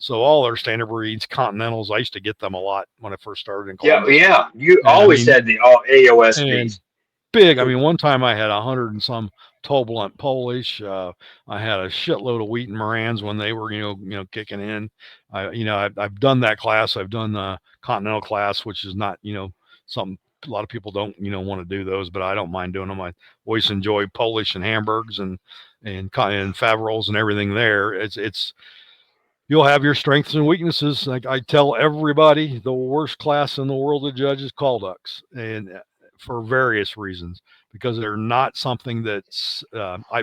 So all their standard breeds, Continentals, I used to get them a lot when I first started in Yeah, Columbus. yeah. You And I always mean, had the all and AOSPs. big. I mean, one time I had 100 and some tall blunt Polish. I had a shitload of Wheaton Morans when they were, kicking in. I've done that class. I've done the Continental class, which is not, something a lot of people don't, want to do those, but I don't mind doing them. I always enjoy Polish and Hamburgs and Faverolles and everything there. It's you'll have your strengths and weaknesses. Like I tell everybody, the worst class in the world of judges call ducks, and for various reasons, because they're not something that's.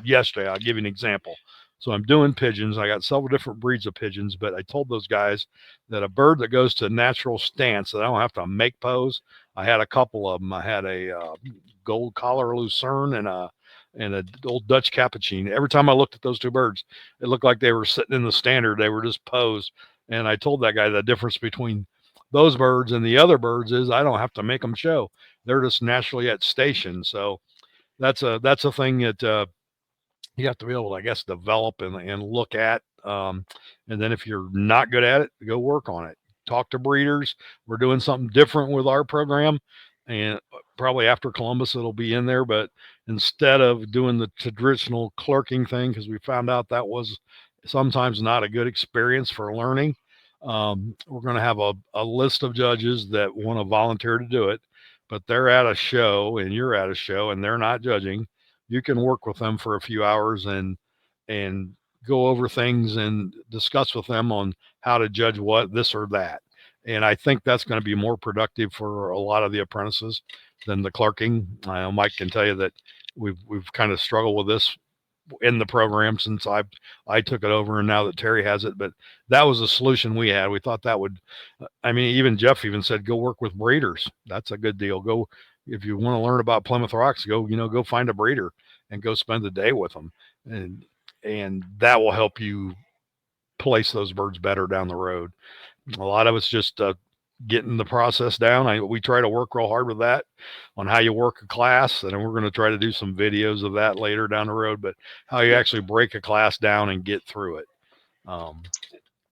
Yesterday, I'll give you an example. So I'm doing pigeons. I got several different breeds of pigeons, but I told those guys that a bird that goes to natural stance that I don't have to make pose. I had a couple of them. I had a gold collar lucerne and a old Dutch capuchin. Every time I looked at those two birds, it looked like they were sitting in the standard. They were just posed. And I told that guy the difference between those birds and the other birds is I don't have to make them show. They're just naturally at station. So that's a thing that you have to be able to, I guess, develop and look at. And then if you're not good at it, go work on it. Talk to breeders. We're doing something different with our program, and probably after Columbus it'll be in there. But instead of doing the traditional clerking thing, because we found out that was sometimes not a good experience for learning, we're going to have a list of judges that want to volunteer to do it, but they're at a show and you're at a show and they're not judging. You can work with them for a few hours and go over things and discuss with them on how to judge what this or that. And I think that's going to be more productive for a lot of the apprentices than the clerking. Mike can tell you that we've kind of struggled with this in the program since I took it over and now that Terry has it. But that was a solution we had. We thought that would. I mean, even Jeff even said go work with breeders. That's a good deal. Go if you want to learn about Plymouth Rocks. Go find a breeder and go spend the day with them, and that will help you place those birds better down the road. A lot of it's just getting the process down. We try to work real hard with that on how you work a class, and we're going to try to do some videos of that later down the road. But how you Yeah. actually break a class down and get through it.